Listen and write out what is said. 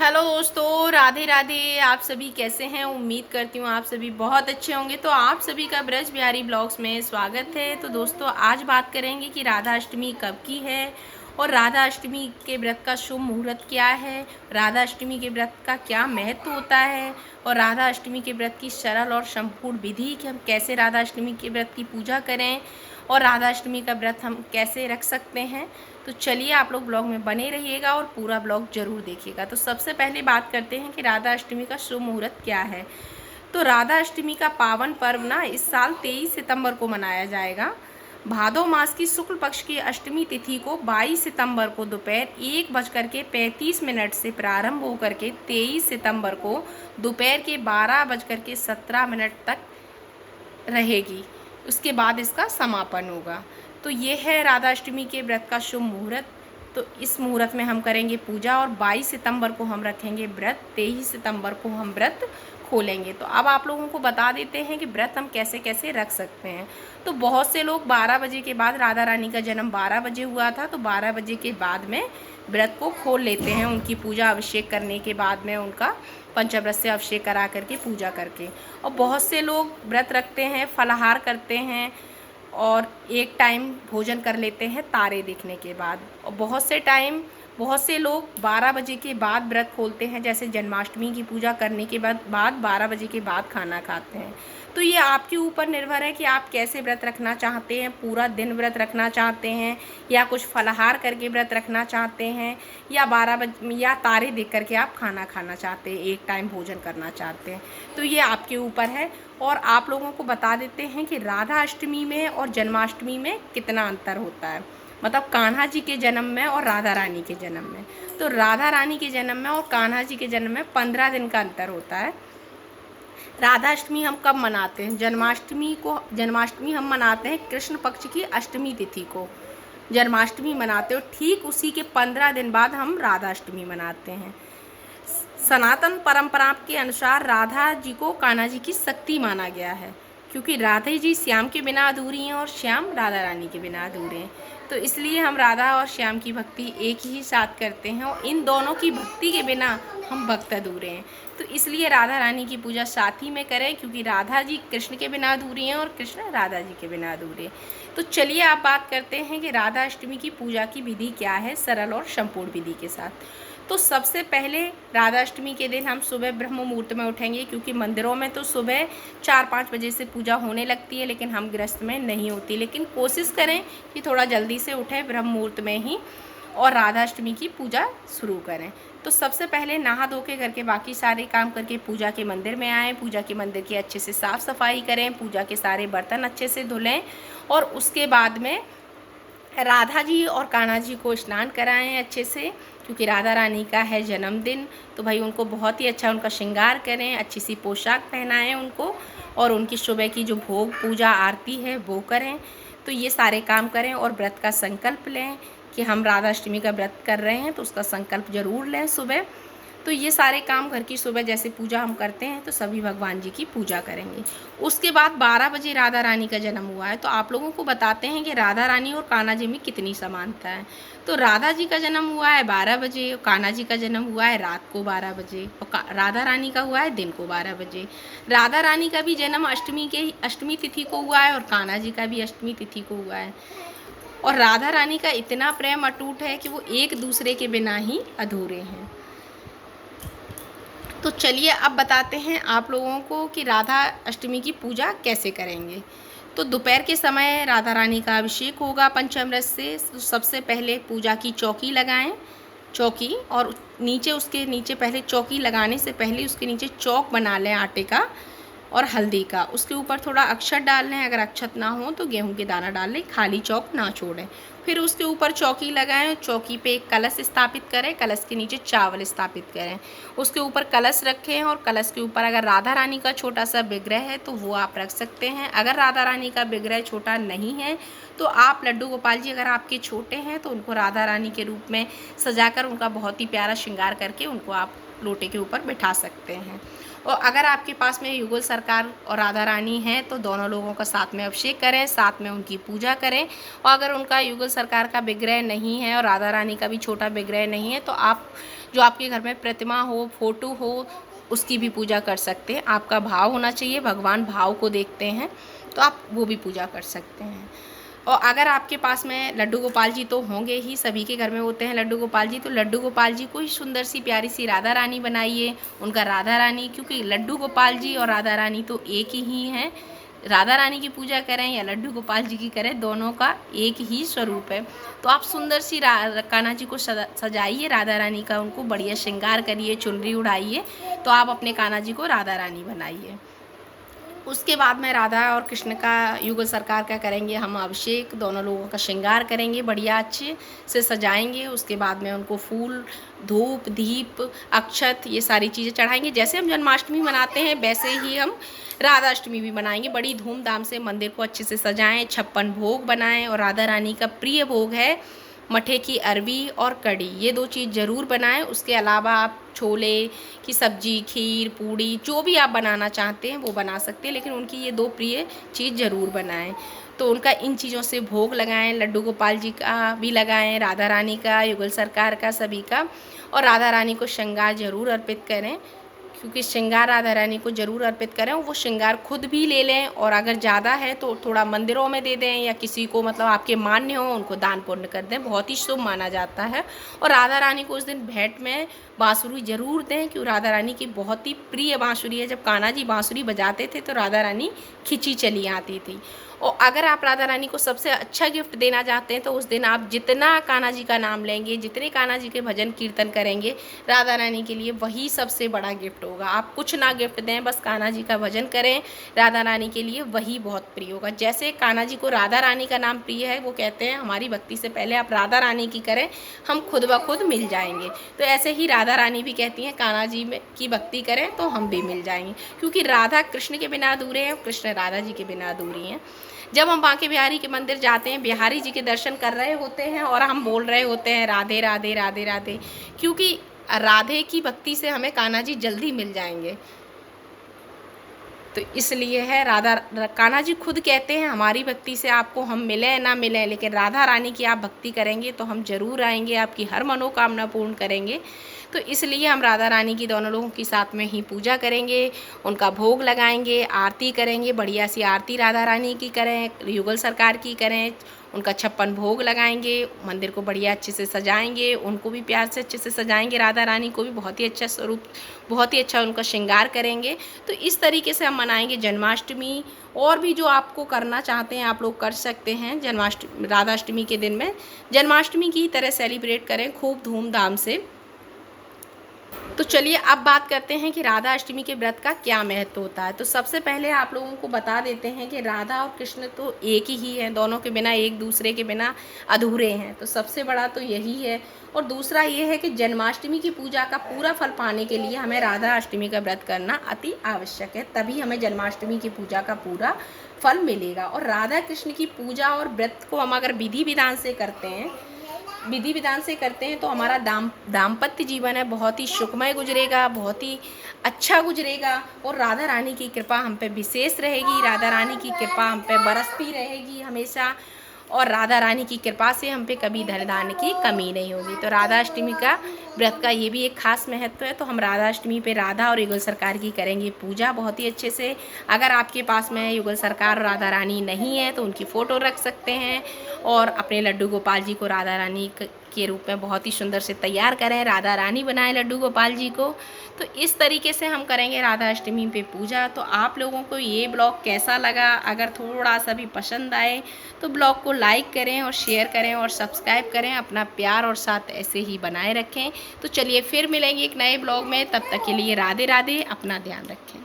Hello दोस्तों, राधे राधे। आप सभी कैसे हैं? उम्मीद करती हूँ आप सभी बहुत अच्छे होंगे। तो आप सभी का ब्रज बिहारी ब्लॉग्स में स्वागत है। तो दोस्तों, आज बात करेंगे कि राधा अष्टमी कब की है और राधा अष्टमी के व्रत का शुभ मुहूर्त क्या है, राधा अष्टमी के व्रत का क्या महत्व होता है और राधा अष्टमी के व्रत की सरल और संपूर्ण विधि कि हम कैसे राधा अष्टमी के व्रत की पूजा करें और राधा अष्टमी का व्रत हम कैसे रख सकते हैं। तो चलिए, आप लोग ब्लॉग में बने रहिएगा और पूरा ब्लॉग ज़रूर देखिएगा। तो सबसे पहले बात करते हैं कि राधा अष्टमी का शुभ मुहूर्त क्या है। तो राधा अष्टमी का पावन पर्व ना इस साल 23 सितंबर को मनाया जाएगा। भादो मास की शुक्ल पक्ष की अष्टमी तिथि को 22 सितंबर को दोपहर 1:35 से प्रारंभ होकर के 23 सितंबर को दोपहर के 12:17 तक रहेगी। उसके बाद इसका समापन होगा। तो ये है राधा अष्टमी के व्रत का शुभ मुहूर्त। तो इस मुहूर्त में हम करेंगे पूजा और 22 सितंबर को हम रखेंगे व्रत, 23 सितंबर को हम व्रत खोलेंगे। तो अब आप लोगों को बता देते हैं कि व्रत हम कैसे कैसे रख सकते हैं। तो बहुत से लोग 12 बजे के बाद, राधा रानी का जन्म 12 बजे हुआ था, तो 12 बजे के बाद में व्रत को खोल लेते हैं। उनकी पूजा अभिषेक करने के बाद में उनका पंचामृत से अभिषेक करा करके पूजा करके। और बहुत से लोग व्रत रखते हैं, फलाहार करते हैं और एक टाइम भोजन कर लेते हैं तारे देखने के बाद। और बहुत से लोग 12 बजे के बाद व्रत खोलते हैं, जैसे जन्माष्टमी की पूजा करने के बाद 12 बजे के बाद खाना खाते हैं। तो ये आपके ऊपर निर्भर है कि आप कैसे व्रत रखना चाहते हैं। पूरा दिन व्रत रखना चाहते हैं या कुछ फलाहार करके व्रत रखना चाहते हैं या 12 बजे या तारे देख करके आप खाना खाना चाहते हैं, एक टाइम भोजन करना चाहते हैं। तो ये आपके ऊपर है। और आप लोगों को बता देते हैं कि राधा अष्टमी में और जन्माष्टमी में कितना अंतर होता है, मतलब कान्हा जी के जन्म में और राधा रानी के जन्म में। तो राधा रानी के जन्म में और कान्हा जी के जन्म में 15 दिन का अंतर होता है। राधा अष्टमी हम कब मनाते हैं? जन्माष्टमी हम मनाते हैं कृष्ण पक्ष की अष्टमी तिथि को जन्माष्टमी मनाते हो। ठीक उसी के 15 दिन बाद हम राधा अष्टमी मनाते हैं। सनातन परंपरा के अनुसार राधा जी को कान्हा जी की शक्ति माना गया है, क्योंकि राधा जी श्याम के बिना अधूरी हैं और श्याम राधा रानी के बिना अधूरे हैं। तो इसलिए हम राधा और श्याम की भक्ति एक ही साथ करते हैं और इन दोनों की भक्ति के बिना हम भक्त अधूरे हैं। तो इसलिए राधा रानी की पूजा साथ ही में करें, क्योंकि राधा जी कृष्ण के बिना अधूरी हैं और कृष्ण राधा जी के बिना अधूरे हैं। तो चलिए, आप बात करते हैं कि राधा अष्टमी की पूजा की विधि क्या है, सरल और संपूर्ण विधि के साथ। तो सबसे पहले राधा अष्टमी के दिन हम सुबह ब्रह्म मुहूर्त में उठेंगे, क्योंकि मंदिरों में तो सुबह 4-5 बजे से पूजा होने लगती है, लेकिन हम गृहस्थ में नहीं होती। लेकिन कोशिश करें कि थोड़ा जल्दी से उठें ब्रह्म मुहूर्त में ही और राधा अष्टमी की पूजा शुरू करें। तो सबसे पहले नहा धो के करके बाकी सारे काम करके पूजा के मंदिर में आएँ। पूजा के मंदिर की अच्छे से साफ़ सफाई करें, पूजा के सारे बर्तन अच्छे से धुलें और उसके बाद में राधा जी और कान्हा जी को स्नान कराएं अच्छे से, क्योंकि राधा रानी का है जन्मदिन। तो भाई उनको बहुत ही अच्छा उनका श्रृंगार करें, अच्छी सी पोशाक पहनाएं उनको और उनकी सुबह की जो भोग पूजा आरती है वो करें। तो ये सारे काम करें और व्रत का संकल्प लें कि हम राधा अष्टमी का व्रत कर रहे हैं, तो उसका संकल्प ज़रूर लें सुबह। तो ये सारे काम घर की सुबह जैसे पूजा हम करते हैं तो सभी भगवान जी की पूजा करेंगे। उसके बाद 12 बजे राधा रानी का जन्म हुआ है, तो आप लोगों को बताते हैं कि राधा रानी और कान्हा जी में कितनी समानता है। तो राधा जी का जन्म हुआ है 12 बजे, कान्हा जी का जन्म हुआ है रात को 12 बजे और राधा रानी का हुआ है दिन को 12 बजे। राधा रानी का भी जन्म अष्टमी तिथि को हुआ है और कान्हा जी का भी अष्टमी तिथि को हुआ है। और राधा रानी का इतना प्रेम अटूट है कि वो एक दूसरे के बिना ही अधूरे हैं। तो चलिए, अब बताते हैं आप लोगों को कि राधा अष्टमी की पूजा कैसे करेंगे। तो दोपहर के समय राधा रानी का अभिषेक होगा पंचामृत से। सबसे पहले पूजा की चौकी लगाएं, चौकी, और उसके नीचे पहले चौकी लगाने से पहले उसके नीचे चौक बना लें आटे का और हल्दी का। उसके ऊपर थोड़ा अक्षत डाल लें, अगर अक्षत ना हो तो गेहूं के दाना डाल लें, खाली चौक ना छोड़ें। फिर उसके ऊपर चौकी लगाएं, चौकी पे एक कलश स्थापित करें, कलश के नीचे चावल स्थापित करें, उसके ऊपर कलश रखें और कलश के ऊपर अगर राधा रानी का छोटा सा विग्रह है तो वो आप रख सकते हैं। अगर राधा रानी का विग्रह छोटा नहीं है तो आप लड्डू गोपाल जी अगर आपके छोटे हैं तो उनको राधा रानी के रूप में सजाकर उनका बहुत ही प्यारा श्रृंगार करके उनको आप लोटे के ऊपर बिठा सकते हैं। और अगर आपके पास में युगल सरकार और राधा रानी हैं तो दोनों लोगों का साथ में अभिषेक करें, साथ में उनकी पूजा करें। और अगर उनका युगल सरकार का विग्रह नहीं है और राधा रानी का भी छोटा विग्रह नहीं है तो आप जो आपके घर में प्रतिमा हो, फोटो हो, उसकी भी पूजा कर सकते हैं। आपका भाव होना चाहिए, भगवान भाव को देखते हैं, तो आप वो भी पूजा कर सकते हैं। और अगर आपके पास में लड्डू गोपाल जी तो होंगे ही, सभी के घर में होते हैं लड्डू गोपाल जी, तो लड्डू गोपाल जी को ही सुंदर सी प्यारी सी राधा रानी बनाइए। उनका राधा रानी, क्योंकि लड्डू गोपाल जी और राधा रानी तो एक ही हैं। राधा रानी की पूजा करें या लड्डू गोपाल जी की करें, दोनों का एक ही स्वरूप है। तो आप सुंदर सी कान्हा जी को सजाइए राधा रानी का, उनको बढ़िया श्रृंगार करिए, चुनरी उड़ाइए, तो आप अपने कान्हा जी को राधा रानी बनाइए। उसके बाद में राधा और कृष्ण का युगल सरकार का करेंगे हम अभिषेक, दोनों लोगों का श्रृंगार करेंगे, बढ़िया अच्छे से सजाएंगे। उसके बाद में उनको फूल, धूप, दीप, अक्षत, ये सारी चीज़ें चढ़ाएंगे। जैसे हम जन्माष्टमी मनाते हैं वैसे ही हम राधाष्टमी भी मनाएंगे। बड़ी धूमधाम से मंदिर को अच्छे से सजाएं, 56 भोग बनाएं, और राधा रानी का प्रिय भोग है मठे की अरवी और कड़ी, ये 2 चीज़ ज़रूर बनाएं। उसके अलावा आप छोले की सब्जी, खीर, पूड़ी, जो भी आप बनाना चाहते हैं वो बना सकते हैं, लेकिन उनकी ये 2 प्रिय चीज़ ज़रूर बनाएं। तो उनका इन चीज़ों से भोग लगाएं, लड्डू गोपाल जी का भी लगाएं, राधा रानी का, युगल सरकार का, सभी का। और राधा रानी को श्रृंगार ज़रूर अर्पित करें, क्योंकि श्रृंगार राधा रानी को ज़रूर अर्पित करें। वो श्रृंगार खुद भी ले लें, और अगर ज़्यादा है तो थोड़ा मंदिरों में दे दें, या किसी को मतलब आपके मान्य हो उनको दान पुण्य कर दें, बहुत ही शुभ माना जाता है। और राधा रानी को उस दिन भेंट में बांसुरी ज़रूर दें, क्योंकि राधा रानी की बहुत ही प्रिय बांसुरी है। जब कान्हा जी बांसुरी बजाते थे तो राधा रानी खिंची चली आती थी। और अगर आप राधा रानी को सबसे अच्छा गिफ्ट देना चाहते हैं तो उस दिन आप जितना कान्हा जी का नाम लेंगे, जितने कान्हा जी के भजन कीर्तन करेंगे, राधा रानी के लिए वही सबसे बड़ा गिफ्ट होगा। आप कुछ ना गिफ्ट दें, बस कान्हा जी का भजन करें, राधा रानी के लिए वही बहुत प्रिय होगा। जैसे कान्हा जी को राधा रानी का नाम प्रिय है, वो कहते हैं हमारी भक्ति से पहले आप राधा रानी की करें, हम खुद ब खुद मिल जाएंगे। तो ऐसे ही राधा रानी भी कहती हैं कान्हा जी की भक्ति करें तो हम भी मिल जाएंगे, क्योंकि राधा कृष्ण के बिना अधूरे हैं, कृष्ण राधा जी के बिना अधूरी हैं। जब हम बांके बिहारी के मंदिर जाते हैं, बिहारी जी के दर्शन कर रहे होते हैं और हम बोल रहे होते हैं राधे राधे राधे राधे, क्योंकि राधे की भक्ति से हमें कान्हा जी जल्दी मिल जाएंगे। तो इसलिए है राधा कान्हा जी खुद कहते हैं हमारी भक्ति से आपको हम मिले ना मिले, लेकिन राधा रानी की आप भक्ति करेंगे तो हम ज़रूर आएंगे, आपकी हर मनोकामना पूर्ण करेंगे। तो इसलिए हम राधा रानी की दोनों लोगों के साथ में ही पूजा करेंगे, उनका भोग लगाएंगे, आरती करेंगे, बढ़िया सी आरती राधा रानी की करें, युगल सरकार की करें, उनका 56 भोग लगाएंगे, मंदिर को बढ़िया अच्छे से सजाएंगे, उनको भी प्यार से अच्छे से सजाएंगे, राधा रानी को भी बहुत ही अच्छा स्वरूप, बहुत ही अच्छा उनका श्रृंगार करेंगे। तो इस तरीके से हम मनाएंगे जन्माष्टमी। और भी जो आपको करना चाहते हैं आप लोग कर सकते हैं। जन्माष्टमी, राधाष्टमी के दिन में जन्माष्टमी की तरह सेलिब्रेट करें खूब धूमधाम से। तो चलिए अब बात करते हैं कि राधा अष्टमी के व्रत का क्या महत्व होता है। तो सबसे पहले आप लोगों को बता देते हैं कि राधा और कृष्ण तो एक ही हैं, दोनों के बिना, एक दूसरे के बिना अधूरे हैं। तो सबसे बड़ा तो यही है। और दूसरा ये है कि जन्माष्टमी की पूजा का पूरा फल पाने के लिए हमें राधा अष्टमी का व्रत करना अति आवश्यक है, तभी हमें जन्माष्टमी की पूजा का पूरा फल मिलेगा। और राधा कृष्ण की पूजा और व्रत को हम अगर विधि विधान से करते हैं तो हमारा दाम्पत्य जीवन है बहुत ही सुखमय गुजरेगा, बहुत ही अच्छा गुजरेगा। और राधा रानी की कृपा हम पे विशेष रहेगी, राधा रानी की कृपा हम पे बरसती रहेगी हमेशा, और राधा रानी की कृपा से हम पे कभी धन दान की कमी नहीं होगी। तो राधा अष्टमी का व्रत का ये भी एक खास महत्व है। तो हम राधा अष्टमी पे राधा और युगल सरकार की करेंगे पूजा बहुत ही अच्छे से। अगर आपके पास में युगल सरकार और राधा रानी नहीं है तो उनकी फ़ोटो रख सकते हैं, और अपने लड्डू गोपाल जी को राधा रानी के रूप में बहुत ही सुंदर से तैयार करें, राधा रानी बनाएं लड्डू गोपाल जी को। तो इस तरीके से हम करेंगे राधा अष्टमी पे पूजा। तो आप लोगों को ये ब्लॉग कैसा लगा? अगर थोड़ा सा भी पसंद आए तो ब्लॉग को लाइक करें और शेयर करें और सब्सक्राइब करें। अपना प्यार और साथ ऐसे ही बनाए रखें। तो चलिए फिर मिलेंगे एक नए ब्लॉग में, तब तक के लिए राधे राधे, अपना ध्यान रखें।